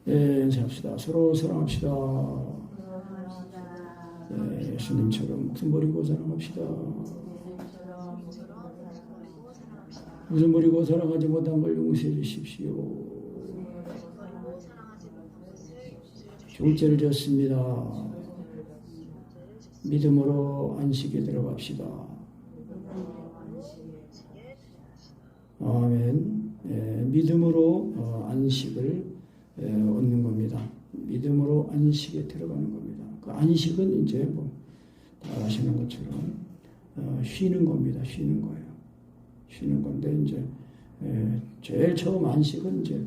네, 인사합시다. 서로 사랑합시다. 네, 예수님처럼 목숨 버리고 사랑합시다. 목숨 버리고 사랑하지 못한 걸 용서해 주십시오. 둘째를 졌습니다. 믿음으로 안식에 들어갑시다. 아멘. 믿음으로 안식을 얻는 겁니다. 믿음으로 안식에 들어가는 겁니다. 그 안식은 이제 다 아시는 것처럼 쉬는 겁니다. 쉬는 거예요. 쉬는 건데 이제 제일 처음 안식은 이제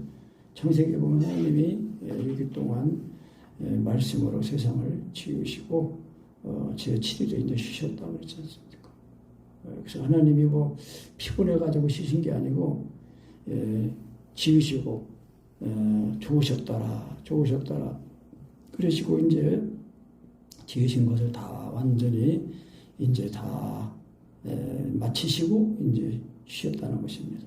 창세기에 보면 하나님이 6일 동안 말씀으로 세상을 지으시고 제7일에 이제 쉬셨다 그랬지 않습니까? 그래서 하나님이 피곤해가지고 쉬신 게 아니고 지으시고 좋으셨더라 그러시고 이제 지으신 것을 다 완전히 이제 다 마치시고 이제 쉬었다는 것입니다.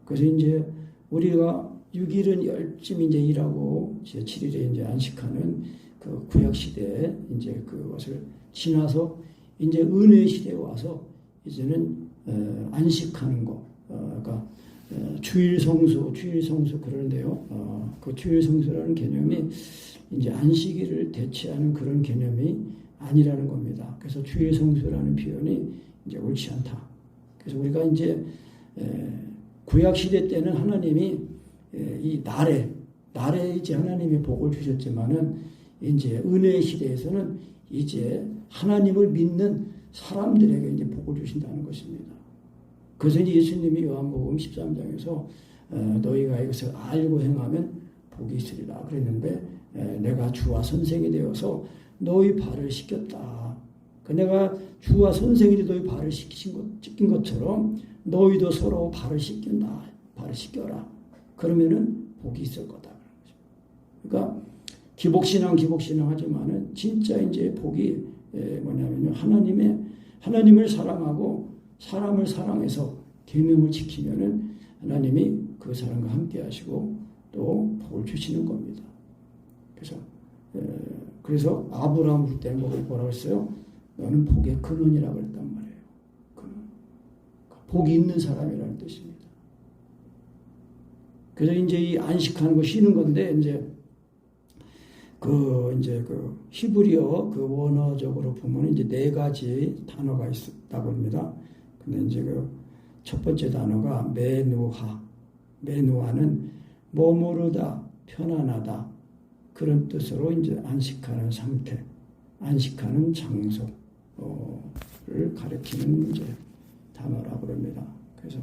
그래서 이제 우리가 6일은 열심히 이제 일하고 제 7일에 이제 안식하는 그 구약 시대에 이제 그것을 지나서 이제 은혜 시대에 와서 이제는 안식하는 거, 그러니까 주일 성수 그러는데요. 그 주일 성수라는 개념이 이제 안식일을 대체하는 그런 개념이 아니라는 겁니다. 그래서 주일 성수라는 표현이 이제 옳지 않다. 그래서 우리가 이제 구약 시대 때는 하나님이 이 날에 이제 하나님이 복을 주셨지만은 이제 은혜 시대에서는 이제 하나님을 믿는 사람들에게 이제 복을 주신다는 것입니다. 그래서 이제 예수님이 요한복음 13장에서 너희가 이것을 알고 행하면 복이 있으리라 그랬는데 내가 주와 선생이 되어서 너희 발을 씻겼다. 내가 주와 선생이 너희 발을 씻긴 것처럼 너희도 서로 발을 씻긴다. 발을 씻겨라. 그러면은 복이 있을 거다. 그러니까 기복신앙 하지만은 진짜 이제 복이 뭐냐면요. 하나님을 사랑하고 사람을 사랑해서 계명을 지키면은 하나님이 그 사람과 함께 하시고 또 복을 주시는 겁니다. 그래서 아브라함 볼 때 뭐라고 했어요? 너는 복의 근원이라고 했단 말이에요. 근원. 복이 있는 사람이라는 뜻입니다. 그래서 이제 이 안식하는 거 쉬는 건데 이제 그 히브리어 그 원어적으로 보면 이제 4가지 단어가 있다고 합니다. 근데 이제 그 첫 번째 단어가 메누하는 머무르다, 편안하다 그런 뜻으로 이제 안식하는 상태, 안식하는 장소를 가리키는 이제 단어라고 합니다. 그래서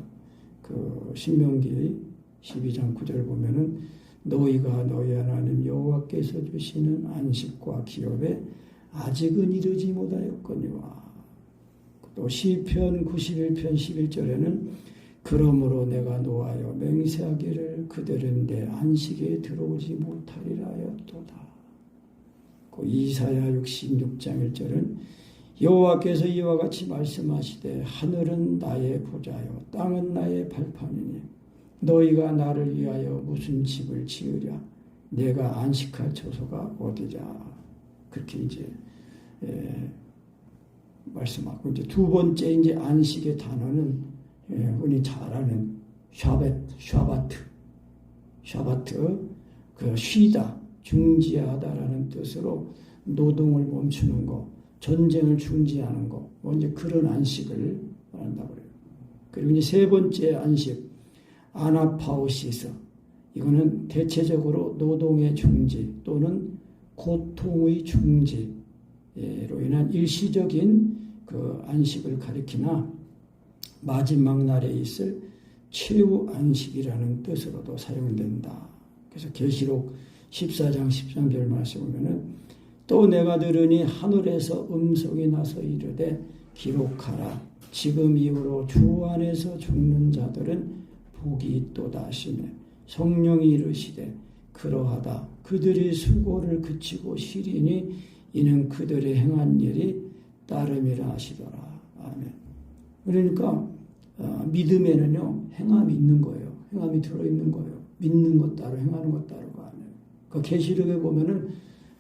그 신명기 12장 9절 보면은 너희가 너희 하나님 여호와께서 주시는 안식과 기업에 아직은 이르지 못하였거니와. 또 시편 91편 11절에는 그러므로 내가 노하여 맹세하기를 그들은 내 안식에 들어오지 못하리라 하였도다. 그 이사야 66장 1절은 여호와께서 이와 같이 말씀하시되 하늘은 나의 보좌요 땅은 나의 발판이니 너희가 나를 위하여 무슨 집을 지으랴? 내가 안식할 처소가 어디랴? 그렇게 이제 말씀하고 이제 두 번째 이제 안식의 단어는 흔히 잘 아는 샤바트 그 쉬다 중지하다라는 뜻으로 노동을 멈추는 거, 전쟁을 중지하는 거, 이제 그런 안식을 말한다고 그래요. 그리고 이제 세 번째 안식 아나파우시스 이거는 대체적으로 노동의 중지 또는 고통의 중지로 인한 일시적인 그 안식을 가리키나 마지막 날에 있을 최후 안식이라는 뜻으로도 사용된다. 그래서 계시록 14장 13절 말씀 보면은 또 내가 들으니 하늘에서 음성이 나서 이르되 기록하라. 지금 이후로 주 안에서 죽는 자들은 복이 있도다 하시매 성령이 이르시되 그러하다. 그들이 수고를 그치고 쉬리니 이는 그들의 행한 일이 따름이라 하시더라. 아멘. 그러니까 행함이 있는 거예요. 행함이 들어있는 거예요. 믿는 것 따로 행하는 것 따로가 아니에요. 그 그 계시록에 보면은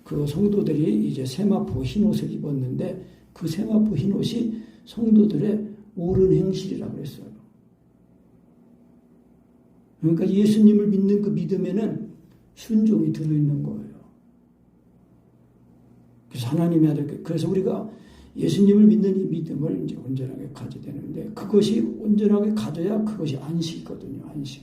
그 성도들이 이제 세마포 흰 옷을 입었는데 그 세마포 흰 옷이 성도들의 옳은 행실이라고 그랬어요. 그러니까 예수님을 믿는 그 믿음에는 순종이 들어있는 거예요. 그래서 하나님의 아들, 그래서 우리가 예수님을 믿는 이 믿음을 이제 온전하게 가져야 되는데 그것이 온전하게 가져야 그것이 안식이거든요. 안식.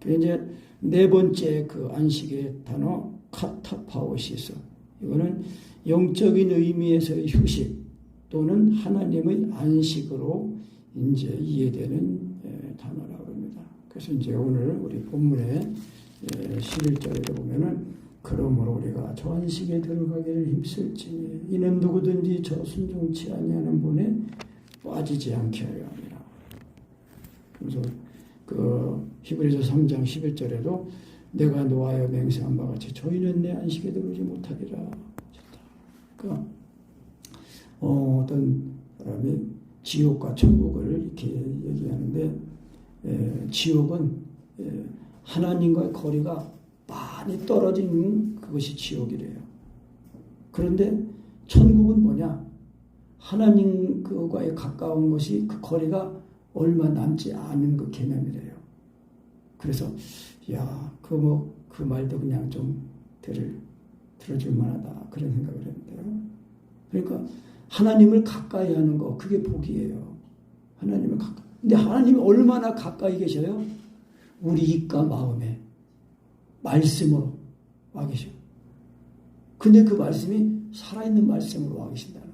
그래서 이제 네 번째 그 안식의 단어 카타파오시스. 이거는 영적인 의미에서의 휴식 또는 하나님의 안식으로 이제 이해되는 단어라고 합니다. 그래서 이제 오늘 우리 본문의 11절에 보면은 그러므로 우리가 저 안식에 들어가기를 힘쓸지니 이는 누구든지 저 순종치 아니하는 분에 빠지지 않게 하려 함이라. 그래서 그 히브리서 3장 11절에도 내가 노하여 맹세한 바 같이 저희는 내 안식에 들어오지 못하리라. 그러니까 어떤 사람이 지옥과 천국을 이렇게 얘기하는데 지옥은 하나님과의 거리가 많이 떨어진 그것이 지옥이래요. 그런데 천국은 뭐냐? 하나님과의 가까운 것이 그 거리가 얼마 남지 않은 그 개념이래요. 그래서 그 말도 그냥 좀 들어줄 만하다 그런 생각을 했는데요. 그러니까 하나님을 가까이 하는 거 그게 복이에요. 하나님을 가까이. 근데 하나님이 얼마나 가까이 계셔요? 우리 입과 마음에 말씀으로 와 계셔. 근데 그 말씀이 살아있는 말씀으로 와 계신다는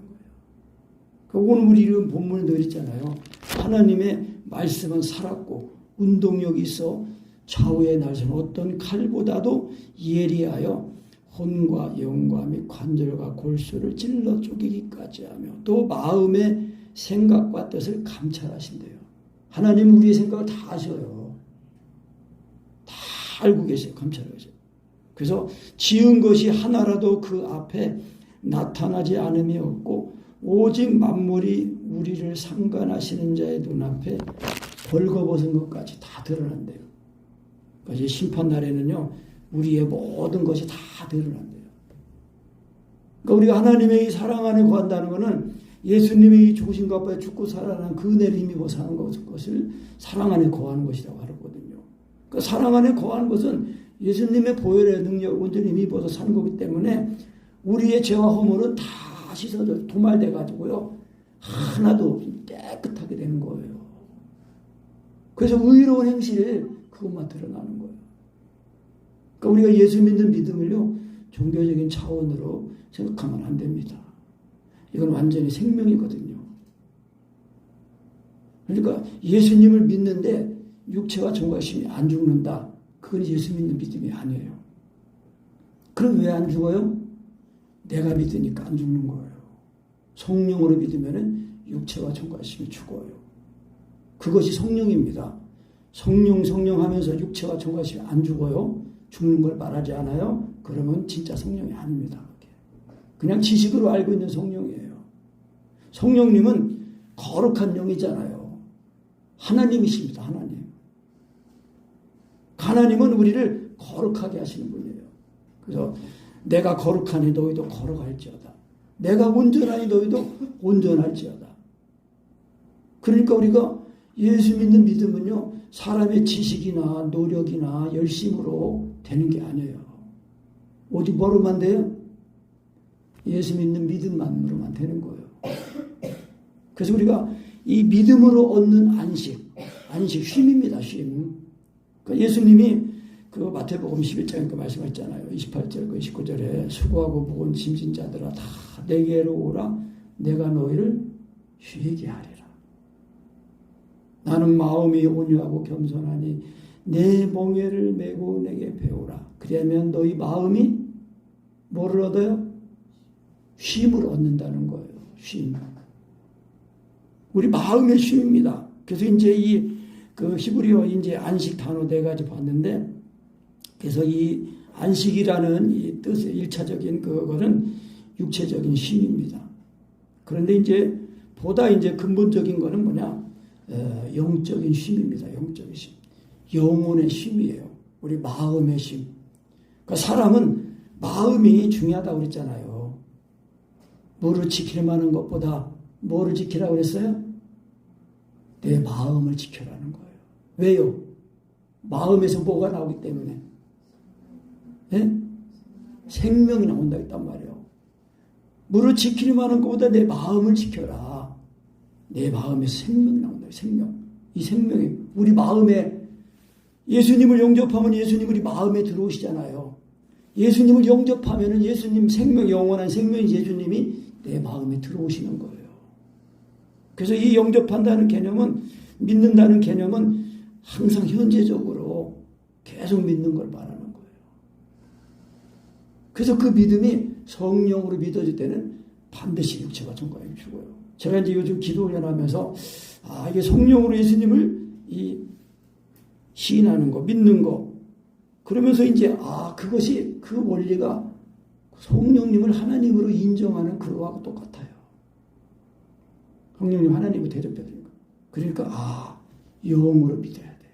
거예요. 오늘 우리 이런 본문에 늘 있잖아요. 하나님의 말씀은 살았고 운동력이 있어 좌우의 날선 어떤 칼보다도 예리하여 혼과 영과 및 관절과 골수를 찔러 쪼개기까지 하며 또 마음의 생각과 뜻을 감찰하신대요. 하나님은 우리의 생각을 다 아셔요. 다 알고 계세요. 감찰하세요. 그래서 지은 것이 하나라도 그 앞에 나타나지 않음이 없고 오직 만물이 우리를 상관하시는 자의 눈앞에 벌거벗은 것까지 다 드러난대요. 그러니까 심판날에는요. 우리의 모든 것이 다 드러난대요. 그러니까 우리가 하나님의 이 사랑 안에 거한다는 것은 예수님의 이 죽으신 것 앞에 죽고 살아난 그 은혜를 힘입어 사는 것을 사랑 안에 거하는 것이라고 하거든요. 그 사랑 안에 거하는 것은 예수님의 보혈의 능력을 온전히 힘입어서 사는 거기 때문에 우리의 죄와 허물은 다 씻어져 도말돼 가지고요. 하나도 깨끗하게 되는 거예요. 그래서 의로운 행실 그것만 드러나는 거예요. 그러니까 우리가 예수 믿는 믿음을요. 종교적인 차원으로 생각하면 안 됩니다. 이건 완전히 생명이거든요. 그러니까 예수님을 믿는데 육체와 정과심이 안 죽는다. 그건 예수 믿는 믿음이 아니에요. 그럼 왜 안 죽어요? 내가 믿으니까 안 죽는 거예요. 성령으로 믿으면 육체와 정과심이 죽어요. 그것이 성령입니다. 성령 하면서 육체와 정과심이 안 죽어요. 죽는 걸 말하지 않아요. 그러면 진짜 성령이 아닙니다. 그냥 지식으로 알고 있는 성령이에요. 성령님은 거룩한 영이잖아요. 하나님이십니다. 하나님. 하나님은 우리를 거룩하게 하시는 분이에요. 그래서 내가 거룩하니 너희도 거룩할지어다. 내가 온전하니 너희도 온전할지어다. 그러니까 우리가 예수 믿는 믿음은요. 사람의 지식이나 노력이나 열심으로 되는 게 아니에요. 오직 뭐로만 돼요? 예수 믿는 믿음만으로만 되는 거예요. 그래서 우리가 이 믿음으로 얻는 안식 쉼입니다. 쉼. 그러니까 예수님이 그 마태복음 11장에 그 말씀하셨잖아요. 28절, 29절에 수고하고 무거운 짐진 자들아 다 내게로 오라. 내가 너희를 쉬게 하리라. 나는 마음이 온유하고 겸손하니 내 멍에를 메고 내게 배우라. 그러면 너희 마음이 뭐를 얻어요? 쉼을 얻는다는 거예요. 쉼. 우리 마음의 쉼입니다. 그래서 이제 그 히브리어 이제 안식 단어 4가지 봤는데, 그래서 이 안식이라는 이 뜻의 1차적인 그거는 육체적인 쉼입니다. 그런데 이제 보다 이제 근본적인 거는 뭐냐? 영적인 쉼입니다. 영적인 쉼. 영혼의 쉼이에요. 우리 마음의 쉼. 그러니까 사람은 마음이 중요하다고 그랬잖아요. 뭐를 지키려 하는 것보다 뭐를 지키라고 그랬어요? 내 마음을 지켜라는 거예요. 왜요? 마음에서 뭐가 나오기 때문에. 예? 생명이 나온다 했단 말이에요. 뭐를 지키려 하는 것보다 내 마음을 지켜라. 내 마음에서 생명이 나온다. 생명. 이 생명이 우리 마음에 예수님을 영접하면 예수님 우리 마음에 들어오시잖아요. 예수님을 영접하면 예수님 생명, 영원한 생명이 예수님이 내 마음에 들어오시는 거예요. 그래서 이 영접한다는 개념은, 믿는다는 개념은 항상 현재적으로 계속 믿는 걸 말하는 거예요. 그래서 그 믿음이 성령으로 믿어질 때는 반드시 육체가 전가해 주고요. 제가 이제 요즘 기도 훈련하면서 이게 성령으로 예수님을 시인하는 거, 믿는 거, 그러면서 이제 그것이 그 원리가 성령님을 하나님으로 인정하는 그거하고 똑같아요. 성령님 하나님을 대접해야 되니까. 그러니까 영으로 믿어야 돼요.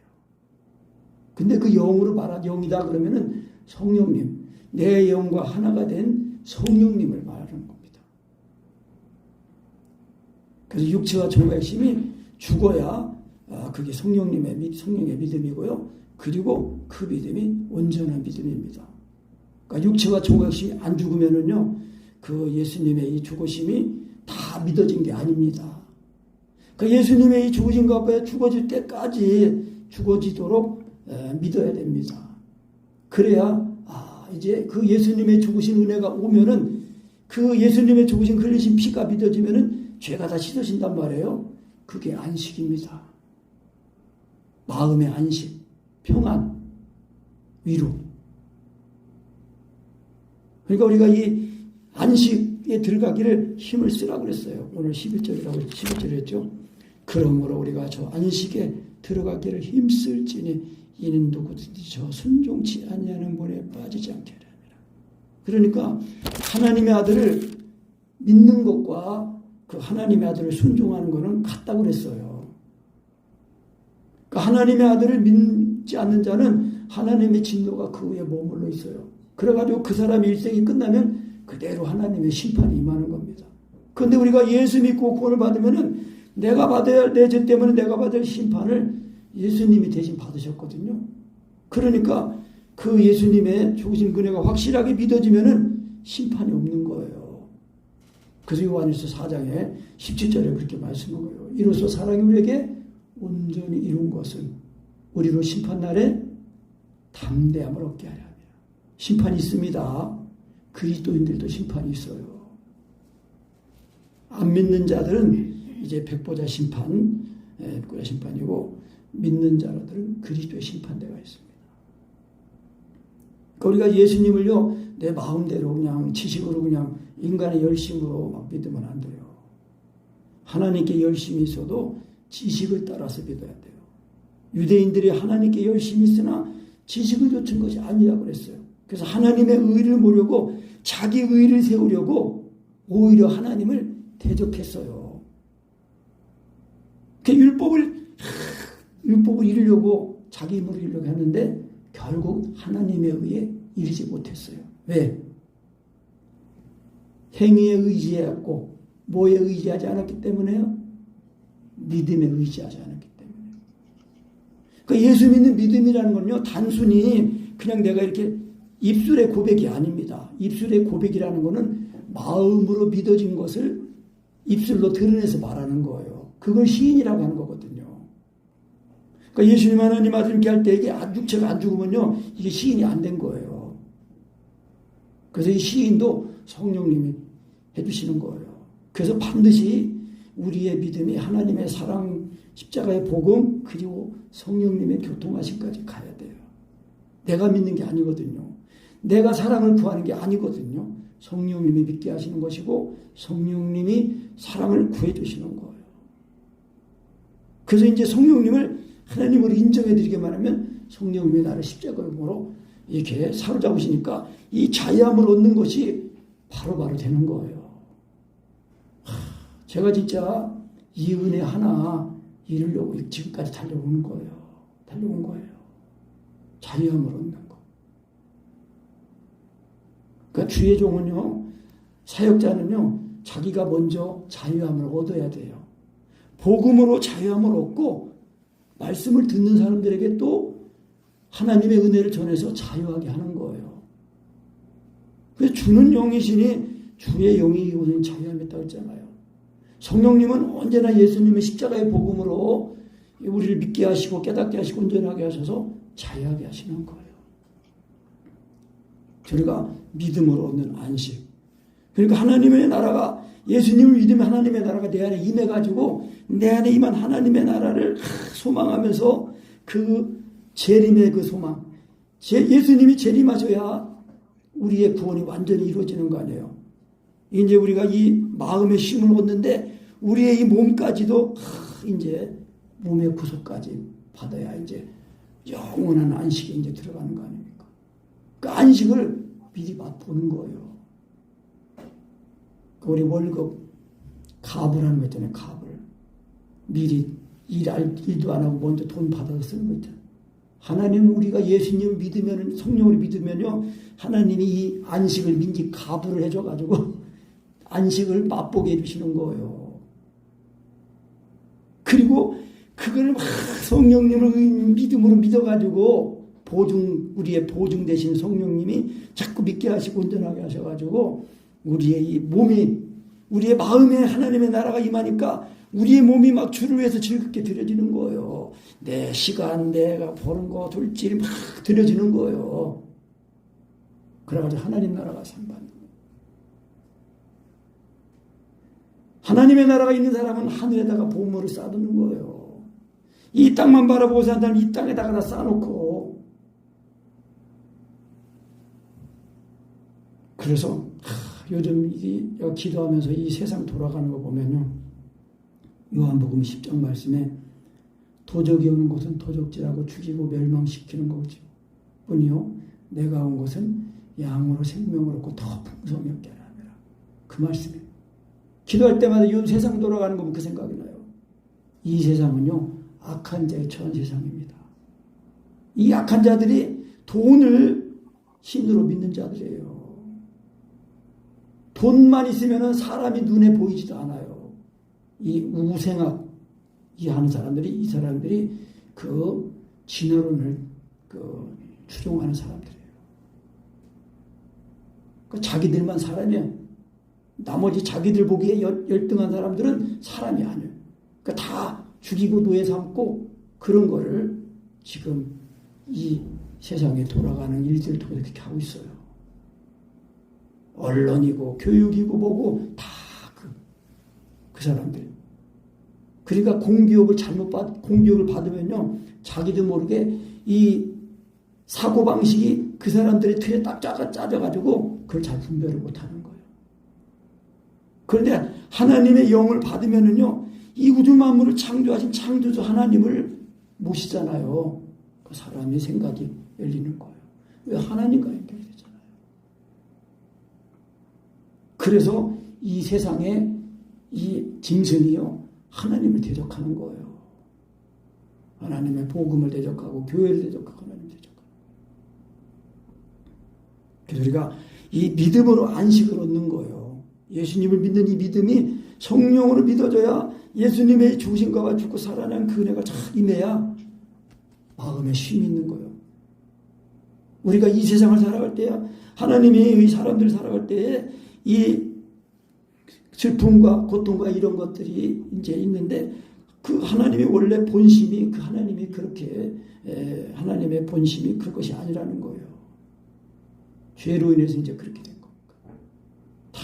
근데 그 영으로 말한 영이다 그러면은 성령님, 내 영과 하나가 된 성령님을 말하는 겁니다. 그래서 육체와 정과 핵심이 죽어야 그게 성령의 믿음이고요. 그리고 그 믿음이 온전한 믿음입니다. 그러니까 육체와 정과 핵심이 안 죽으면은요, 그 예수님의 이 죽으심이 다 믿어진 게 아닙니다. 그러니까 예수님의 이 죽으신 것 앞에 죽어질 때까지 죽어지도록 믿어야 됩니다. 그래야 이제 그 예수님의 죽으신 은혜가 오면은 그 예수님의 죽으신 흘리신 피가 믿어지면은 죄가 다 씻어진단 말이에요. 그게 안식입니다. 마음의 안식, 평안, 위로. 그러니까 우리가 이 안식에 들어가기를 힘을 쓰라고 그랬어요. 오늘 11절이라고 했죠. 그러므로 우리가 저 안식에 들어가기를 힘쓸지니 이는 누구든지 저 순종치 아니하는 본에 빠지지 않게 하리라. 그러니까 하나님의 아들을 믿는 것과 그 하나님의 아들을 순종하는 것은 같다고 그랬어요. 그러니까 하나님의 아들을 믿지 않는 자는 하나님의 진노가 그 위에 머물러 있어요. 그래가지고 그 사람의 일생이 끝나면 그대로 하나님의 심판이 임하는 겁니다. 그런데 우리가 예수 믿고 구원을 받으면은 내가 받아야 할 내 죄 때문에 내가 받을 심판을 예수님이 대신 받으셨거든요. 그러니까 그 예수님의 죽으신 은혜가 확실하게 믿어지면은 심판이 없는 거예요. 그래서 요한일서 4장에 17절에 그렇게 말씀하고요. 이로써 사랑이 우리에게 온전히 이룬 것은 우리로 심판날에 담대함을 얻게 하려 합니다. 심판이 있습니다. 그리스도인들도 심판이 있어요. 안 믿는 자들은 이제 백보자 심판이고 믿는 자들은 그리스도의 심판대가 있습니다. 그러니까 우리가 예수님을요 내 마음대로 그냥 지식으로 그냥 인간의 열심으로 막 믿으면 안 돼요. 하나님께 열심이 있어도 지식을 따라서 믿어야 돼요. 유대인들이 하나님께 열심이 있으나 지식을 좇은 것이 아니라고 그랬어요. 그래서 하나님의 의를 모르고 자기 의를 세우려고 오히려 하나님을 대적했어요. 그 율법을 이루려고 자기 힘으로 이루려고 했는데 결국 하나님의 의에 이르지 못했어요. 왜? 행위에 의지해왔고 뭐에 의지하지 않았기 때문에요? 믿음에 의지하지 않았기 때문에. 그러니까 예수 믿는 믿음이라는 건요 단순히 그냥 내가 이렇게 입술의 고백이 아닙니다. 입술의 고백이라는 것은 마음으로 믿어진 것을 입술로 드러내서 말하는 거예요. 그걸 시인이라고 하는 거거든요. 그러니까 예수님 하나님 아들 이렇게 할 때 이게 육체가 안 죽으면요 이게 시인이 안 된 거예요. 그래서 이 시인도 성령님이 해주시는 거예요. 그래서 반드시 우리의 믿음이 하나님의 사랑, 십자가의 복음 그리고 성령님의 교통하심까지 가야 돼요. 내가 믿는 게 아니거든요. 내가 사랑을 구하는 게 아니거든요. 성령님이 믿게 하시는 것이고 성령님이 사랑을 구해 주시는 거예요. 그래서 이제 성령님을 하나님으로 인정해 드리기만 하면 성령님이 나를 십자가로 이렇게 사로잡으시니까 이 자유함을 얻는 것이 바로바로 되는 거예요. 제가 진짜 이 은혜 하나 이루려고 지금까지 달려온 거예요. 자유함을 얻는 거. 그러니까 주의 종은요, 사역자는요, 자기가 먼저 자유함을 얻어야 돼요. 복음으로 자유함을 얻고 말씀을 듣는 사람들에게 또 하나님의 은혜를 전해서 자유하게 하는 거예요. 그래서 주는 영이시니 주의 영이 오는 자유함이 있다고 했잖아요. 성령님은 언제나 예수님의 십자가의 복음으로 우리를 믿게 하시고 깨닫게 하시고 온전하게 하셔서 자유하게 하시는 거예요. 저희가 믿음으로 얻는 안식. 그러니까 하나님의 나라가, 예수님을 믿으면 하나님의 나라가 내 안에 임해가지고 내 안에 임한 하나님의 나라를 소망하면서 그 재림의 그 소망, 예수님이 재림하셔야 우리의 구원이 완전히 이루어지는 거 아니에요. 이제 우리가 이 마음의 쉼을 얻는데 우리의 이 몸까지도 이제 몸의 구속까지 받아야 이제 영원한 안식에 이제 들어가는 거 아닙니까? 그 안식을 미리 맛보는 거예요. 우리 월급 갑을하는 거 있잖아요. 갑을 미리 일도 안 하고 먼저 돈 받아서 쓰는 거 있잖아요. 하나님은 우리가 예수님을 믿으면, 성령을 믿으면요, 하나님이 이 안식을 민지 갑을 해줘가지고 안식을 맛보게 해주시는 거예요. 그리고 그걸 막 성령님을 믿음으로 믿어가지고 우리의 보증 되신 성령님이 자꾸 믿게 하시고 온전하게 하셔가지고 우리의 이 몸이, 우리의 마음에 하나님의 나라가 임하니까 우리의 몸이 막 주를 위해서 즐겁게 드려지는 거예요. 내 시간, 내가 버는 거, 돌질이 막 드려지는 거예요. 그래가지고 하나님 나라가 상받는 거예요. 하나님의 나라가 있는 사람은 하늘에다가 보물을 쌓아두는 거예요. 이 땅만 바라보고 사는 사람은 이 땅에다가 다 쌓아놓고. 그래서 요즘 기도하면서 이 세상 돌아가는 거 보면요, 요한복음 10장 말씀에 도적이 오는 곳은 도적질하고 죽이고 멸망시키는 거지 뿐이요, 내가 온 것은 양으로 생명을 얻고 더 풍성하게 하라. 그 말씀이에요. 기도할 때마다 이 세상 돌아가는 거 보면 그 생각이 나요. 이 세상은요, 악한 자의 처한 세상입니다. 이 악한 자들이 돈을 신으로 믿는 자들이에요. 돈만 있으면 사람이 눈에 보이지도 않아요. 이 우생학 이 하는 사람들이, 이 사람들이 그 진화론을 추종하는 사람들이에요. 자기들만 사람이야. 나머지 자기들 보기에 열등한 사람들은 사람이 아니에요. 다 죽이고 노예 삼고 그런 거를 지금 이 세상에 돌아가는 일들을 통해서 그렇게 하고 있어요. 언론이고 교육이고 뭐고 다 그 사람들. 그러니까 공교육을 공교육을 받으면요, 자기도 모르게 이 사고방식이 그 사람들의 틀에 딱 짜져가지고 그걸 잘 분별을 못하는 거예요. 그런데 하나님의 영을 받으면은요, 이 우주 만물을 창조하신 창조주 하나님을 모시잖아요. 그 사람의 생각이 열리는 거예요. 왜? 하나님과 연결이 되잖아요. 그래서 이 세상에 이 짐승이요, 하나님을 대적하는 거예요. 하나님의 복음을 대적하고 교회를 대적하고 하나님을 대적하고. 그래서 우리가 이 믿음으로 안식을 얻는 거예요. 예수님을 믿는 이 믿음이 성령으로 믿어져야 예수님의 죽으심과 죽고 살아난 그 은혜가 잘 임해야 마음에 쉼이 있는 거예요. 우리가 이 세상을 살아갈 때야, 하나님이 이 사람들을 살아갈 때에 이 슬픔과 고통과 이런 것들이 이제 있는데, 그 하나님의 원래 본심이, 그 하나님이 그렇게, 하나님의 본심이 그것이 아니라는 거예요. 죄로 인해서 이제 그렇게 된 겁니다. 다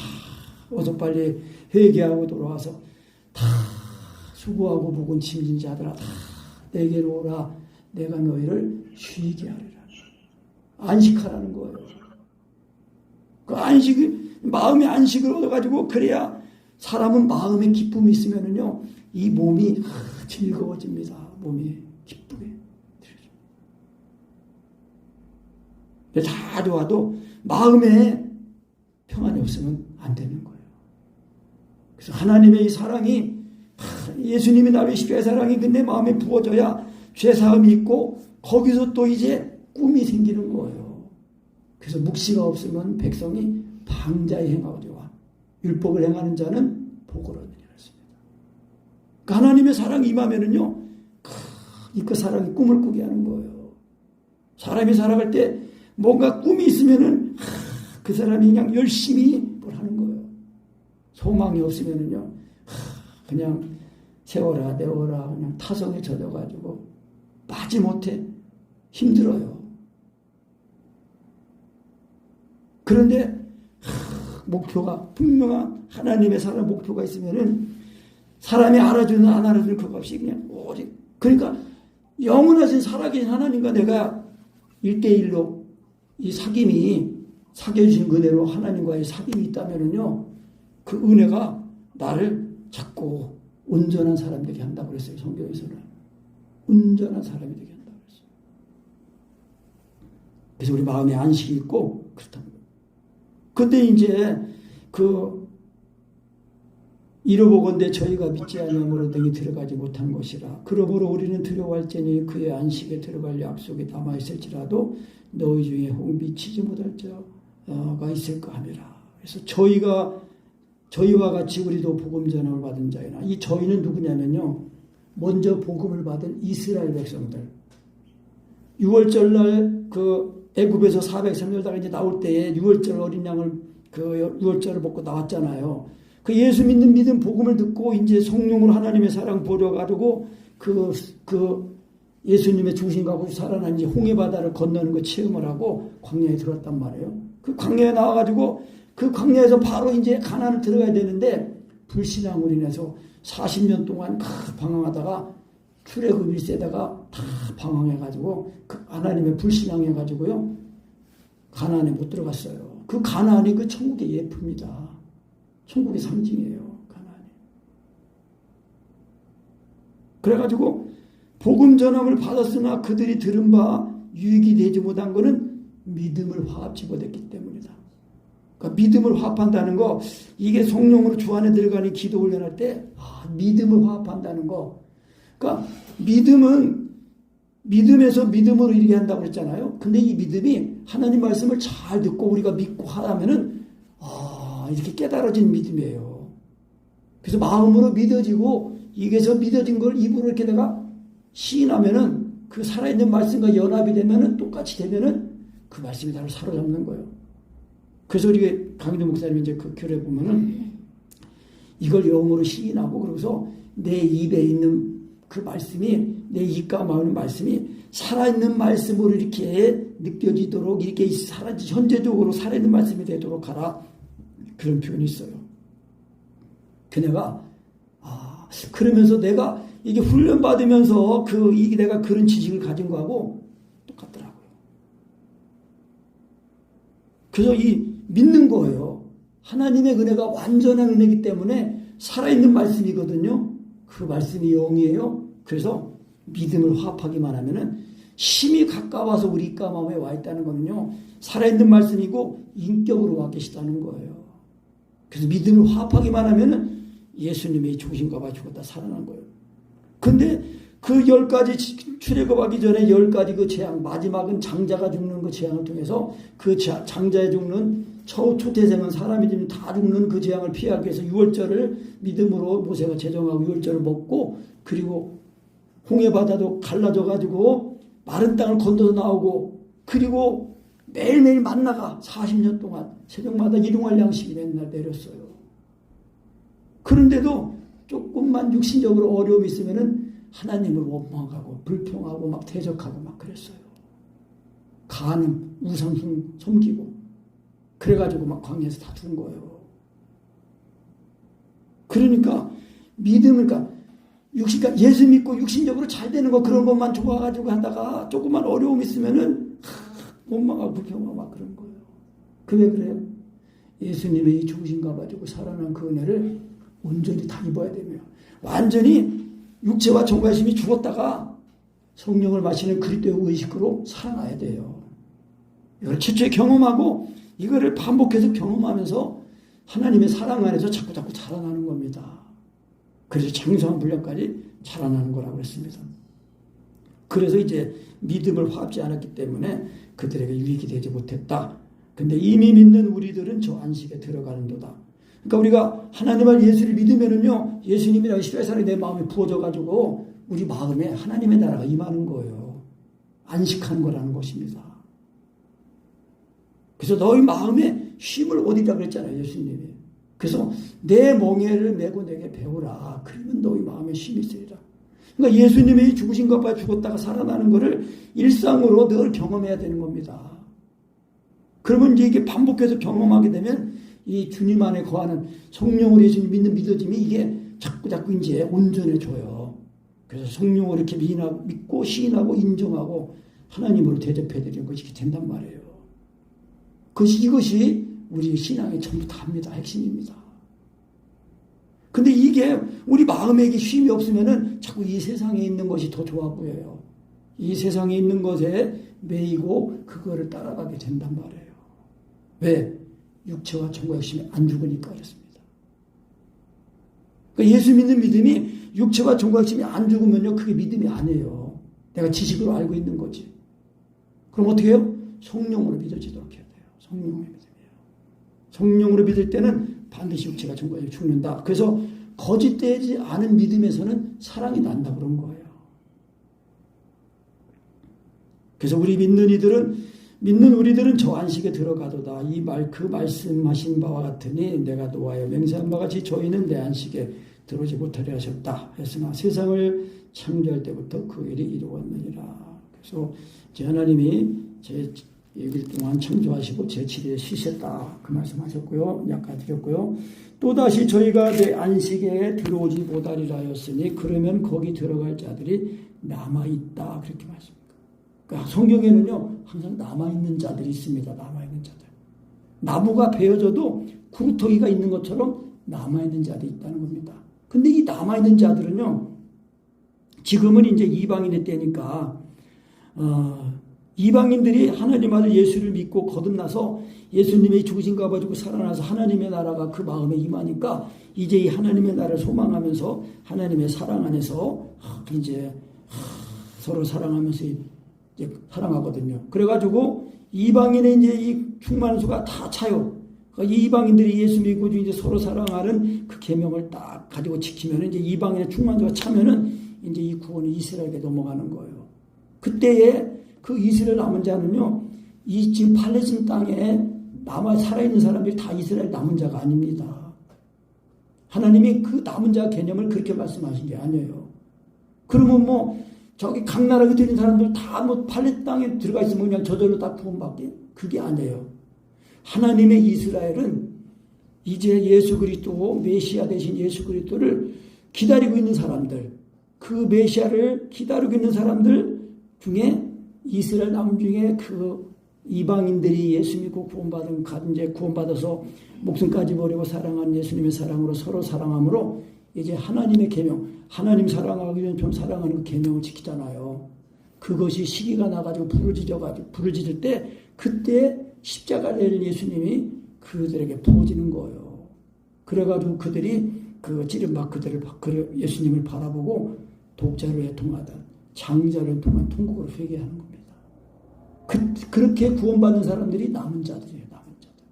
어서 빨리 회개하고 돌아와서 다 수고하고 무거운 짐진 자들아 다 내게로 오라. 내가 너희를 쉬게 하리라. 안식하라는 거예요. 그 안식을, 마음의 안식을 얻어가지고 그래야 사람은 마음의 기쁨이 있으면은요, 이 몸이 즐거워집니다. 몸이 기쁘게. 다 좋아도 마음에 평안이 없으면 안 되는 거예요. 그래서 하나님의 이 사랑이, 예수님이 나를 십자가의 사랑이 내 마음에 부어져야 죄사함이 있고 거기서 또 이제 꿈이 생기는 거예요. 그래서 묵시가 없으면 백성이 방자에 행하오리와 율법을 행하는 자는 복을 얻으리라 했습니다. 그러니까 하나님의 사랑이 임하면은요, 그 사랑이 꿈을 꾸게 하는 거예요. 사람이 살아갈 때 뭔가 꿈이 있으면은 그 사람이 그냥 열심히 뭘 하는 거예요. 소망이 없으면은요, 그냥 세워라 내워라 그냥 타성에 젖어가지고 마지못해 힘들어요. 그런데 목표가 분명한 하나님의 사랑 목표가 있으면은 사람이 알아주는 안 알아주는 그거 없이 그냥 오직, 그러니까 영원하신 살아계신 하나님과 내가 1대1로 이 사귀어주신 은혜로 하나님과의 사귐이 있다면은요, 그 은혜가 나를 자꾸 온전한 사람이 되게 한다고 그랬어요. 성경에서는 온전한 사람이 되게 한다고 그랬어요. 그래서 우리 마음에 안식이 있고 그렇다는 거예요. 근데 이제 이러보건대 저희가 믿지 아니함으로 등이 들어가지 못한 것이라. 그러므로 우리는 두려워할지니 그의 안식에 들어갈 약속이 남아있을지라도 너희 중에 혹 미치지 못할 자가 있을까 하미라. 그래서 저희와 같이 우리도 복음 전함을 받은 자이나, 이 저희는 누구냐면요, 먼저 복음을 받은 이스라엘 백성들. 6월절날 애굽에서 403일 이제 나올 때에 6월절 어린 양을 6월절을 먹고 나왔잖아요. 그 예수 믿는 믿음 복음을 듣고 이제 성령으로 하나님의 사랑 보려가지고 예수님의 중심과 살아난 이제 홍해 바다를 건너는 거 체험을 하고 광야에 들어왔단 말이에요. 그 광야에 나와가지고 그 광야에서 바로 이제 가나안을 들어가야 되는데 불신앙으로 인해서 40년 동안 방황하다가 출애굽 1세다가 다 방황해가지고 그 하나님의 불신앙해가지고요, 가나안에 못 들어갔어요. 그 가나안이 그 천국의 예표입니다. 천국의 상징이에요, 가나안이. 그래가지고 복음 전함을 받았으나 그들이 들은 바 유익이 되지 못한 것은 믿음을 화합치 못했기 때문이다. 그러니까 믿음을 화합한다는 거, 이게 성령으로 주 안에 들어가는 기도 훈련할 때 믿음을 화합한다는 거. 그러니까 믿음에서 믿음으로 이르게 한다고 그랬잖아요. 근데 이 믿음이 하나님 말씀을 잘 듣고 우리가 믿고 하라면은 이렇게 깨달아진 믿음이에요. 그래서 마음으로 믿어지고, 이게서 믿어진 걸 입으로 이렇게 내가 시인하면은 그 살아있는 말씀과 연합이 되면은, 똑같이 되면은 그 말씀이 나를 사로잡는 거예요. 그래서 우리 강희도 목사님이 이제 그 교회 보면은 이걸 영어로 시인하고, 그러고서 내 입에 있는 그 말씀이, 내 입과 마음의 말씀이 살아있는 말씀으로 이렇게 느껴지도록, 이렇게 현재적으로 살아있는 말씀이 되도록 하라. 그런 표현이 있어요. 그네가 그러면서 내가 이게 훈련받으면서 내가 그런 지식을 가진 거하고 똑같더라고요. 그래서 믿는 거예요. 하나님의 은혜가 완전한 은혜이기 때문에 살아있는 말씀이거든요. 그 말씀이 영이에요. 그래서 믿음을 화합하기만 하면은 심히 가까워서 우리 입과 마음에 와 있다는 거는요, 살아있는 말씀이고 인격으로 와 계시다는 거예요. 그래서 믿음을 화합하기만 하면은 예수님이 죽으신 바 죽었다 살아난 거예요. 근데 그 10가지 출애굽하기 전에 10가지 그 재앙, 마지막은 장자가 죽는 그 재앙을 통해서 그 장자에 죽는 초태생은 사람이 다 죽는 그 재앙을 피하기 위해서 6월절을 믿음으로 모세가 제정하고 6월절을 먹고, 그리고 홍해 바다도 갈라져 가지고 마른 땅을 건너서 나오고, 그리고 매일매일 만나가 40년 동안 새벽마다 일용할 양식이 맨날 내렸어요. 그런데도 조금만 육신적으로 어려움이 있으면은 하나님을 원망하고 불평하고 막 대적하고 막 그랬어요. 간음, 우상 섬기고 그래가지고 막 광야에서 다 죽은 거예요. 그러니까 믿음을, 그러니까 예수 믿고 육신적으로 잘 되는 거 그런 것만 좋아가지고 하다가 조금만 어려움이 있으면은 원망하고 불평하고 막 그런 거예요. 왜 그래요? 예수님의 이 죽으신가 가지고 살아난 그 은혜를 온전히 다 입어야 되며, 완전히 육체와 정관심이 죽었다가 성령을 마시는 그리스도의 의식으로 살아나야 돼요. 이걸 최초에 경험하고 이거를 반복해서 경험하면서 하나님의 사랑 안에서 자꾸 자라나는 겁니다. 그래서 장성한 분량까지 자라나는 거라고 했습니다. 그래서 이제 믿음을 화합지 않았기 때문에 그들에게 유익이 되지 못했다. 근데 이미 믿는 우리들은 저 안식에 들어가는도다. 그러니까 우리가 하나님을 예수를 믿으면은요, 예수님이랑 십자가에 내 마음에 부어져 가지고 우리 마음에 하나님의 나라가 임하는 거예요. 안식하는 거라는 것입니다. 그래서 너희 마음에 쉼을 얻으라 그랬잖아요, 예수님이. 그래서 내 멍에를 메고 내게 배우라. 그러면 너희 마음에 쉼이 있으리라. 그러니까 예수님이 죽으신 것과 죽었다가 살아나는 것을 일상으로 늘 경험해야 되는 겁니다. 그러면 이제 이게 반복해서 경험하게 되면 이 주님 안에 거하는 성령으로 예수님 믿는 믿어짐이 이게 자꾸 이제 온전해져요. 그래서 성령으로 이렇게 믿고 시인하고 인정하고 하나님으로 대접해야 되는 것이 된단 말이에요. 이것이 우리 신앙의 전부 다입니다. 핵심입니다. 근데 이게 우리 마음에 쉼이 없으면은 자꾸 이 세상에 있는 것이 더 좋아 보여요. 이 세상에 있는 것에 매이고 그거를 따라가게 된단 말이에요. 왜? 육체와 정과 욕심이 안 죽으니까 그렇습니다. 그러니까 예수 믿는 믿음이 육체와 정과 욕심이 안 죽으면요, 그게 믿음이 아니에요. 내가 지식으로 알고 있는 거지. 그럼 어떻게 해요? 성령으로 믿어지도록 해야 돼요. 성령으로 믿음이에요. 성령으로 믿을 때는 반드시 육체가 정과 욕심이 죽는다. 그래서 거짓되지 않은 믿음에서는 사랑이 난다 그런 거예요. 그래서 우리 믿는 우리들은 저 안식에 들어가도다. 그 말씀하신 바와 같으니 내가 노하여 맹세한 바 같이 저희는 내 안식에 들어오지 못하려 하셨다. 했으나 세상을 창조할 때부터 그 일이 이루었느니라. 그래서 제 하나님이 제 6일 동안 창조하시고 제 7일에 쉬셨다. 그 말씀하셨고요. 약화드렸고요. 또다시 저희가 내 안식에 들어오지 못하리라 하였으니 그러면 거기 들어갈 자들이 남아있다. 그렇게 말씀합니다. 그러니까 성경에는요, 항상 남아있는 자들이 있습니다. 남아있는 자들. 나무가 베어져도 구루터기가 있는 것처럼 남아있는 자들이 있다는 겁니다. 근데 이 남아있는 자들은요, 지금은 이제 이방인의 때니까, 이방인들이 하나님 아들 예수를 믿고 거듭나서 예수님이 죽으신가 가지고 살아나서 하나님의 나라가 그 마음에 임하니까 이제 이 하나님의 나라를 소망하면서 하나님의 사랑 안에서 이제 서로 사랑하면서 이제 사랑하거든요. 그래가지고 이방인의 이제 이 충만수가 다 차요. 그러니까 이방인들이 예수 믿고 이제 서로 사랑하는 그 계명을 딱 가지고 지키면 이제 이방인의 충만수가 차면은 이제 이 구원이 이스라엘에 넘어가는 거예요. 그때에 그 이스라엘 남은 자는요, 이 지금 팔레스틴 땅에 남아 살아있는 사람들이 다 이스라엘 남은 자가 아닙니다. 하나님이 그 남은 자 개념을 그렇게 말씀하신 게 아니에요. 그러면 뭐 저기 각 나라 흩어진 있는 사람들 다 뭐 팔레스틴 땅에 들어가 있으면 그냥 저절로 다 구원받게? 그게 아니에요. 하나님의 이스라엘은 이제 예수 그리스도 메시아 대신 예수 그리스도를 기다리고 있는 사람들, 그 메시아를 기다리고 있는 사람들 중에 이스라엘 남 중에 그 이방인들이 예수 믿고 구원받은 이제 구원받아서 목숨까지 버리고 사랑하는 예수님의 사랑으로 서로 사랑함으로 이제 하나님의 계명, 하나님 사랑하기 전에 좀 사랑하는 그 계명을 지키잖아요. 그것이 시기가 나가지고 부르짖을 때 그때 십자가를 예수님이 그들에게 부어지는 거예요. 그래가지고 그들이 그 찌른박 예수님을 바라보고 독자를 애통하던 장자를 통한 통곡으로 회개하는 겁니다. 그렇게 구원받는 사람들이 남은 자들이에요. 남은 자들.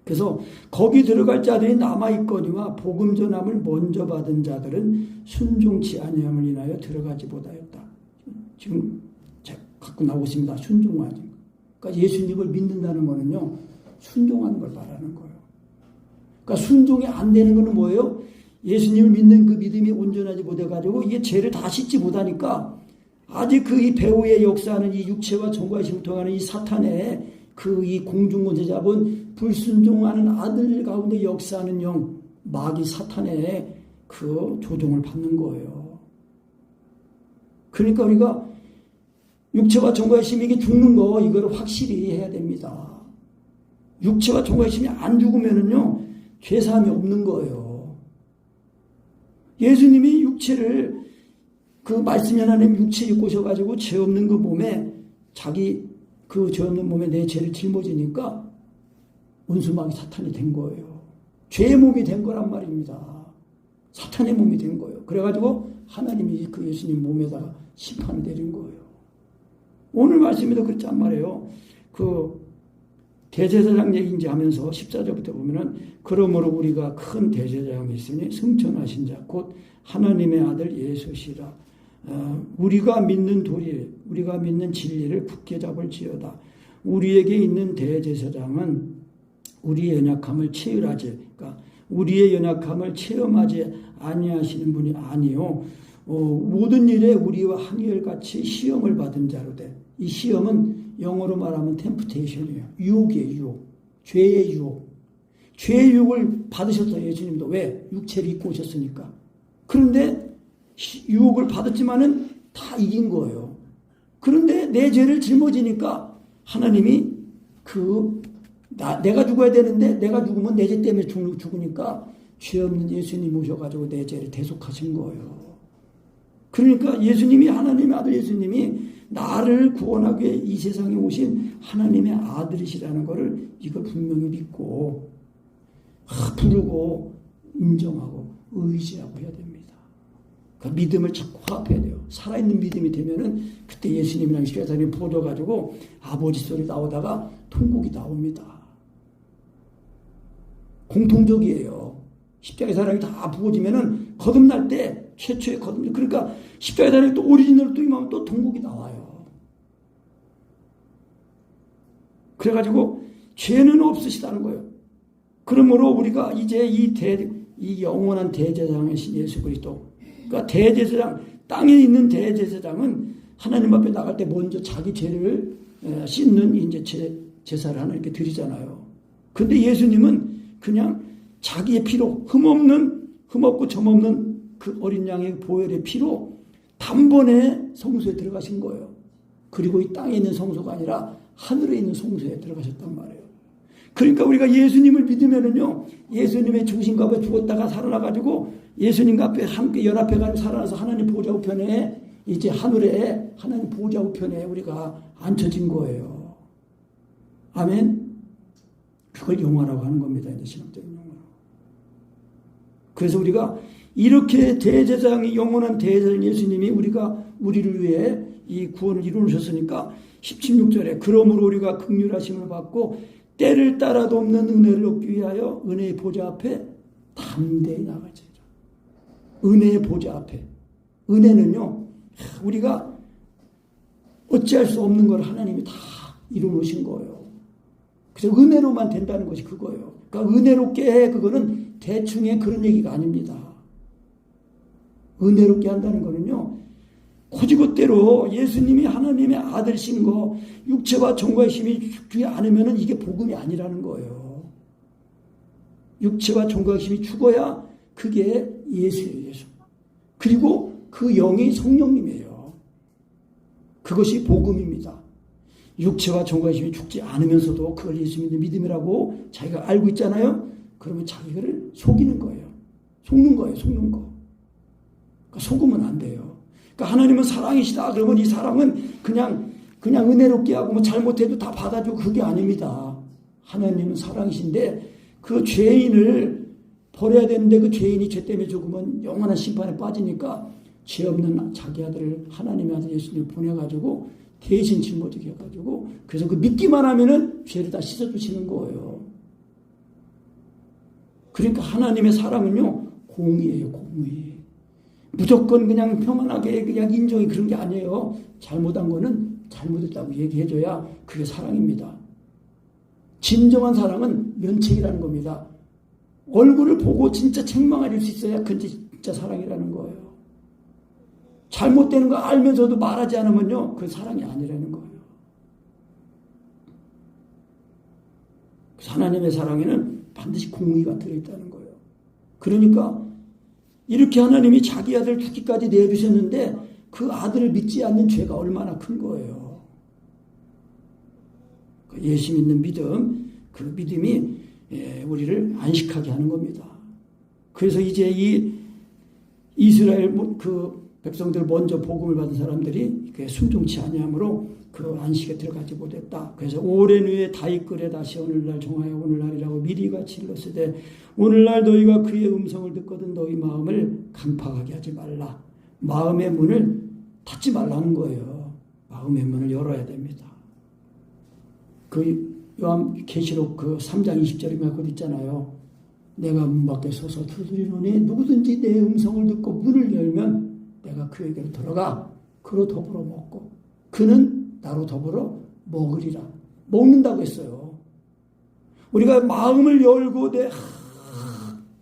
그래서 거기 들어갈 자들이 남아있거니와 복음 전함을 먼저 받은 자들은 순종치 아니함을 인하여 들어가지 못하였다. 지금 갖고 나오고 있습니다. 순종하지. 그러니까 예수님을 믿는다는 거는요, 순종하는 걸 말하는 거예요. 그러니까 순종이 안 되는 거는 뭐예요? 예수님을 믿는 그 믿음이 온전하지 못해가지고 이게 죄를 다 씻지 못하니까 아직 그 이 배후의 역사하는 이 육체와 정과 의식을 통하는 이 사탄의 그 이 공중권세 잡은 불순종하는 아들 가운데 역사하는 영, 마귀 사탄의 그 조종을 받는 거예요. 그러니까 우리가 육체와 정과 의식이 이게 죽는 거, 이거를 확실히 해야 됩니다. 육체와 정과 의식이 안 죽으면은요, 죄사함이 없는 거예요. 예수님이 육체를 그 말씀이 하나님 육체 입고 오셔가지고 죄 없는 그 몸에 자기 그 죄 없는 몸에 내 죄를 짊어지니까 원수마귀 사탄이 된 거예요. 죄의 몸이 된 거란 말입니다. 사탄의 몸이 된 거예요. 그래가지고 하나님이 그 예수님 몸에다가 심판을 내린 거예요. 오늘 말씀에도 그렇단 말이에요. 그 대제사장 얘기 이제 하면서 14절부터 보면은 그러므로 우리가 큰 대제사장이 있으니 승천하신 자 곧 하나님의 아들 예수시라. 우리가 믿는 도리, 우리가 믿는 진리를 굳게 잡을지어다. 우리에게 있는 대제사장은 우리의 연약함을 체휼하지, 그러니까 우리의 연약함을 체험하지 아니하시는 분이 아니요 모든 일에 우리와 한결같이 시험을 받은 자로 돼. 이 시험은 영어로 말하면 템프테이션이에요. 유혹이에요. 유혹. 죄의 유혹. 죄의 유혹을 받으셨어요. 예수님도. 왜? 육체를 입고 오셨으니까. 그런데 유혹을 받았지만은 다 이긴 거예요. 그런데 내 죄를 짊어지니까 하나님이 내가 죽어야 되는데 내가 죽으면 내 죄 때문에 죽으니까 죄 없는 예수님 오셔가지고 내 죄를 대속하신 거예요. 그러니까 예수님이 하나님의 아들 예수님이 나를 구원하기 위해 이 세상에 오신 하나님의 아들이시라는 것을 이걸 분명히 믿고 부르고 인정하고 의지하고 해야 됩니다. 그 믿음을 자꾸 화합해야 돼요. 살아있는 믿음이 되면은 그때 예수님이랑 십자가에 보져가지고 아버지 소리 나오다가 통곡이 나옵니다. 공통적이에요. 십자가의 사랑이 다 부어지면은 거듭날 때 최초의 거듭. 그러니까 십자가의 사랑이 또 오리지널로 또 임하면 또 통곡이 나와요. 그래가지고 죄는 없으시다는 거예요. 그러므로 우리가 이제 이 영원한 대제사장이신 예수 그리스도, 그러니까 대제사장, 땅에 있는 대제사장은 하나님 앞에 나갈 때 먼저 자기 죄를 씻는 이제 제사를 하나님께 드리잖아요. 근데 예수님은 그냥 자기의 피로 흠없고 점없는 그 어린 양의 보혈의 피로 단번에 성소에 들어가신 거예요. 그리고 이 땅에 있는 성소가 아니라 하늘에 있는 성소에 들어가셨단 말이에요. 그러니까 우리가 예수님을 믿으면은요, 예수님의 죽으신가 봐 죽었다가 살아나가지고 예수님과 함께 연합해가지고 살아나서 하나님 보좌 우편에 이제 하늘에 하나님 보좌 우편에 우리가 앉혀진 거예요. 아멘. 그걸 영화라고 하는 겁니다. 이제 신학적인 영화. 그래서 우리가 이렇게 대제사장이 영원한 대제사장 예수님이 우리를 위해 이 구원을 이루셨으니까 16절에 그러므로 우리가 긍휼하심을 받고 때를 따라도 없는 은혜를 얻기 위하여 은혜의 보좌 앞에 담대히 나가지라. 은혜의 보좌 앞에. 은혜는요, 우리가 어찌할 수 없는 걸 하나님이 다 이루어놓으신 거예요. 그래서 은혜로만 된다는 것이 그거예요. 그러니까 은혜롭게 그거는 대충의 그런 얘기가 아닙니다. 은혜롭게 한다는 거는요, 고지고대로 예수님이 하나님의 아들이신 거, 육체와 정과의 힘이 죽지 않으면 이게 복음이 아니라는 거예요. 육체와 정과의 힘이 죽어야 그게 예수예요, 예수. 그리고 그 영이 성령님이에요. 그것이 복음입니다. 육체와 정과의 힘이 죽지 않으면서도 그걸 예수 믿는 믿음이라고 자기가 알고 있잖아요. 그러면 자기를 속이는 거예요. 속는 거예요, 속는 거. 그러니까 속으면 안 돼요. 그러니까 하나님은 사랑이시다. 그러면 이 사랑은 그냥 은혜롭게 하고 뭐 잘못해도 다 받아주고 그게 아닙니다. 하나님은 사랑이신데 그 죄인을 버려야 되는데 그 죄인이 죄 때문에 죽으면 영원한 심판에 빠지니까 죄 없는 자기 아들을 하나님의 아들 예수님을 보내가지고 대신 짊어지게 해가지고 그래서 그 믿기만 하면은 죄를 다 씻어주시는 거예요. 그러니까 하나님의 사랑은요 공의예요, 공의. 무조건 그냥 평안하게 그냥 인정이 그런 게 아니에요. 잘못한 거는 잘못했다고 얘기해줘야 그게 사랑입니다. 진정한 사랑은 면책이라는 겁니다. 얼굴을 보고 진짜 책망할 수 있어야 그게 진짜 사랑이라는 거예요. 잘못되는 거 알면서도 말하지 않으면요, 그 사랑이 아니라는 거예요. 하나님의 사랑에는 반드시 공의가 들어있다는 거예요. 그러니까 이렇게 하나님이 자기 아들 죽기까지 내주셨는데 그 아들을 믿지 않는 죄가 얼마나 큰 거예요. 예수 믿는 믿음, 그 믿음이 우리를 안식하게 하는 겁니다. 그래서 이제 이 이스라엘 그 백성들 먼저 복음을 받은 사람들이 순종치 아니하므로 그 안식에 들어가지 못했다. 그래서 오랜 후에 다윗글에 다시 오늘날 정하여 오늘날이라고 미리같이 일렀으되 오늘날 너희가 그의 음성을 듣거든 너희 마음을 강팍하게 하지 말라. 마음의 문을 닫지 말라는 거예요. 마음의 문을 열어야 됩니다. 그 계시록 그 3장 20절인가 그 있잖아요. 내가 문 밖에 서서 두드리노니 누구든지 내 음성을 듣고 문을 열면 내가 그에게로 들어가 그로 더불어 먹고 그는 나로 더불어 먹으리라. 먹는다고 했어요. 우리가 마음을 열고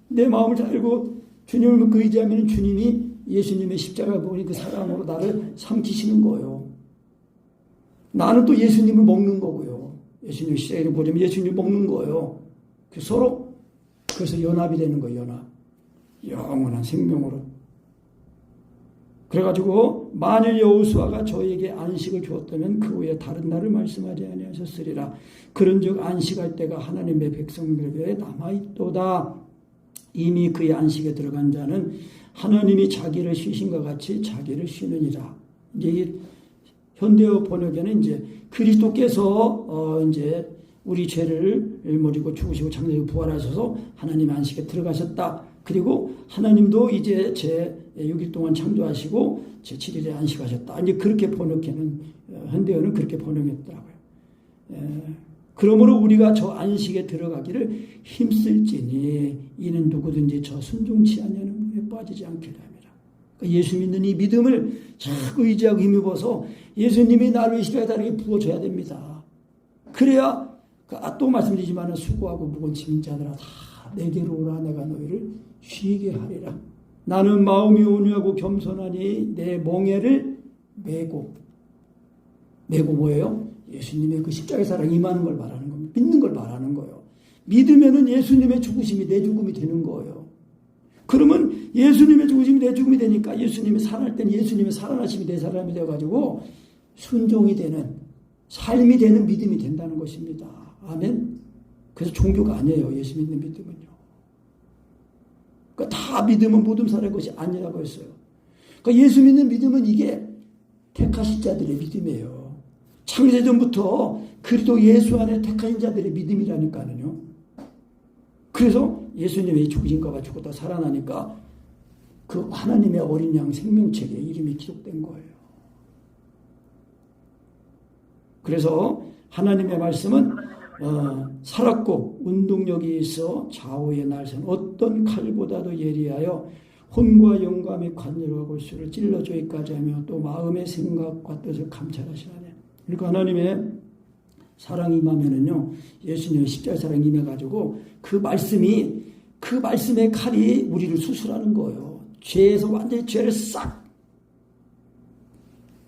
내 마음을 열고 주님을 의지하면 주님이 예수님의 십자가를 보니 그 사랑으로 나를 삼키시는 거예요. 나는 또 예수님을 먹는 거고요. 예수님 십자가를 보려면 예수님을 먹는 거예요. 서로 그래서 연합이 되는 거예요. 연합. 영원한 생명으로. 그래가지고 만일 여호수아가 저에게 안식을 주었다면 그 후에 다른 날을 말씀하지 아니하셨으리라. 그런즉 안식할 때가 하나님의 백성들에게 남아있도다. 이미 그의 안식에 들어간 자는 하나님이 자기를 쉬신과 같이 자기를 쉬느니라. 이제 현대어 번역에는 이제 그리스도께서 이제 우리 죄를 일머리고 죽으시고 장래에 부활하셔서 하나님 안식에 들어가셨다. 그리고 하나님도 이제 제 6일 동안 창조하시고 제 7일에 안식하셨다. 이제 그렇게 번역하는 현대어는 그렇게 번역했더라고요. 그러므로 우리가 저 안식에 들어가기를 힘쓸지니 이는 누구든지 저 순종치 아니하는 문에 빠지지 않게 합니다. 그러니까 예수 믿는 이 믿음을 자꾸 의지하고 힘입어서 예수님이 나를 이 시대에 다르게 부어줘야 됩니다. 그래야 또 말씀드리지만 수고하고 무거운 짐진 자들아 다 내게로 오라 내가 너희를 쉬게 하리라. 나는 마음이 온유하고 겸손하니 내 멍에를 메고 뭐예요? 예수님의 그 십자가의 사랑 임하는 걸 말하는 겁니다. 믿는 걸 말하는 거예요. 믿으면은 예수님의 죽으심이 내 죽음이 되는 거예요. 그러면 예수님의 죽으심이 내 죽음이 되니까 예수님이 살아날 때는 예수님의 살아나심이 내 사람이 되어가지고 순종이 되는 삶이 되는 믿음이 된다는 것입니다. 아멘. 그래서 종교가 아니에요. 예수 믿는 믿음은요. 그러니까 다 믿음은 모든 사람의 것이 아니라고 했어요. 그러니까 예수 믿는 믿음은 이게 택하신 자들의 믿음이에요. 창세전부터 그리스도 예수 안에 택하신 자들의 믿음이라니까요. 그래서 예수님의 죽으신가 봐 죽었다 살아나니까 그 하나님의 어린 양 생명책에 이름이 기록된 거예요. 그래서 하나님의 말씀은 살았고 운동력이 있어 좌우의 날선 어떤 칼보다도 예리하여 혼과 영감의 관여와 골수를 찔러주기까지 하며 또 마음의 생각과 뜻을 감찰하시나니. 그러니까 하나님의 사랑이 임하면은요, 예수님의 십자가 사랑이 임해가지고 그 말씀의 칼이 우리를 수술하는 거예요. 죄에서 완전히 죄를 싹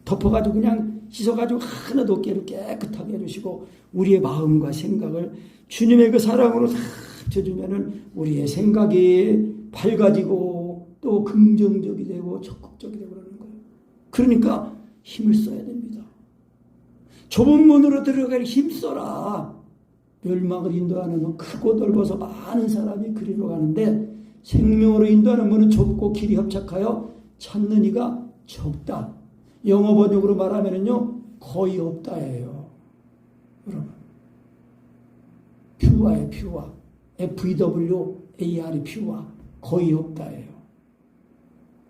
덮어가지고 그냥 씻어가지고 하나도 없게 깨끗하게 해주시고 우리의 마음과 생각을 주님의 그 사랑으로 다 합쳐주면은 우리의 생각이 밝아지고 또 긍정적이 되고 적극적이 되고 그러는 거예요. 그러니까 힘을 써야 됩니다. 좁은 문으로 들어가기 힘써라. 멸망을 인도하는 문 크고 넓어서 많은 사람이 그리로 가는데 생명으로 인도하는 문은 좁고 길이 협착하여 찾는 이가 적다. 영어 번역으로 말하면은요 거의 없다예요. 여러분 퓨어예요. 퓨어. FEWAR이 퓨어. 거의 없다예요.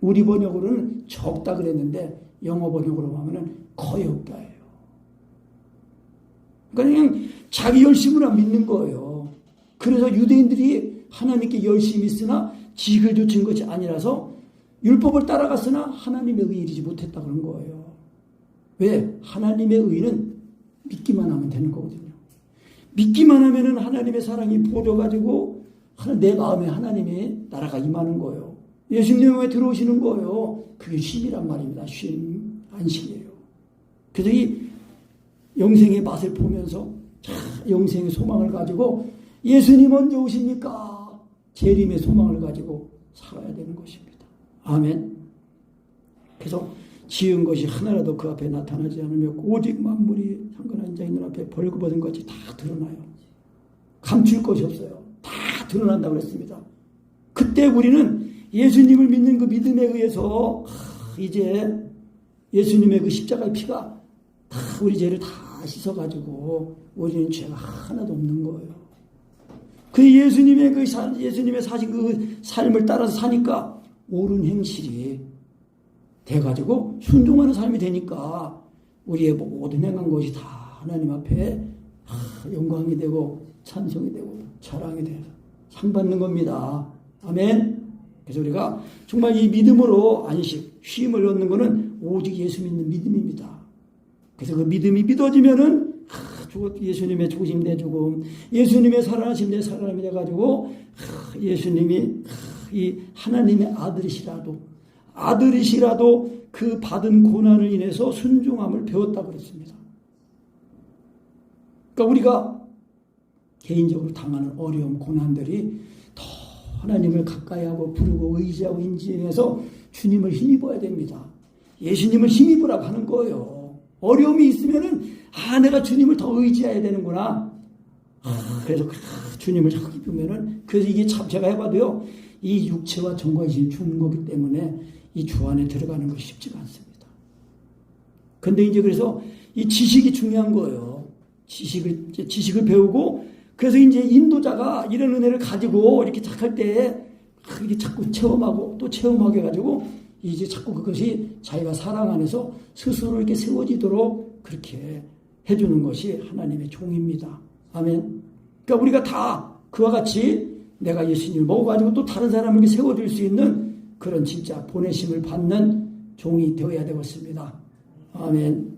우리 번역으로는 적다 그랬는데 영어 번역으로 하면은 거의 없다예요. 그러니까 그냥 자기 열심으로 믿는 거예요. 그래서 유대인들이 하나님께 열심히 있으나 직을 좇은 것이 아니라서 율법을 따라갔으나 하나님의 의에 이르지 못했다 그런 거예요. 왜? 하나님의 의는 믿기만 하면 되는 거거든요. 믿기만 하면은 하나님의 사랑이 부어져가지고 내 마음에 하나님의 나라가 임하는 거예요. 예수님의 들어오시는 거예요. 그게 쉼이란 말입니다. 쉼, 안식이에요. 그래서 이 영생의 맛을 보면서 영생의 소망을 가지고 예수님 언제 오십니까? 재림의 소망을 가지고 살아야 되는 것입니다. 아멘. 그래서 지은 것이 하나라도 그 앞에 나타나지 않으며 오직 만물이 상관한 자 있는 앞에 벌거벗은 것이 다 드러나요. 감출 것이 없어요. 다 드러난다고 그랬습니다. 그때 우리는 예수님을 믿는 그 믿음에 의해서 이제 예수님의 그 십자가의 피가 다 우리 죄를 다 씻어가지고 우리는 죄가 하나도 없는 거예요. 그 예수님의 사신 그 삶을 따라서 사니까 옳은 행실이 돼가지고 순종하는 삶이 되니까 우리의 모든 행한 것이 다 하나님 앞에 영광이 되고 찬송이 되고 자랑이 돼서 상 받는 겁니다. 아멘. 그래서 우리가 정말 이 믿음으로 안식, 쉼을 얻는 것은 오직 예수 믿는 믿음입니다. 그래서 그 믿음이 믿어지면은 예수님의 죽으심 내 죽음, 예수님의 살아나심 내 살아남이 돼가지고 예수님이 이 하나님의 아들이시라도 그 받은 고난을 인해서 순종함을 배웠다고 그랬습니다. 그러니까 우리가 개인적으로 당하는 어려움, 고난들이 더 하나님을 가까이하고 부르고 의지하고 인지해서 주님을 힘입어야 됩니다. 예수님을 힘입으라고 하는 거예요. 어려움이 있으면은 내가 주님을 더 의지해야 되는구나. 그래서 주님을 자꾸 입으면은 그래서 이게 참 제가 해봐도요. 이 육체와 정과이신 죽는 거기 때문에 이 주 안에 들어가는 것이 쉽지가 않습니다. 근데 이제 그래서 이 지식이 중요한 거예요. 지식을 배우고 그래서 이제 인도자가 이런 은혜를 가지고 이렇게 착할 때 이게 자꾸 체험하고 또 체험하게 해가지고 이제 자꾸 그것이 자기가 사랑 안에서 스스로 이렇게 세워지도록 그렇게 해주는 것이 하나님의 종입니다. 아멘. 그러니까 우리가 다 그와 같이 내가 예수님을 먹어가지고 또 다른 사람에게 세워줄 수 있는 그런 진짜 보내심을 받는 종이 되어야 되겠습니다. 아멘.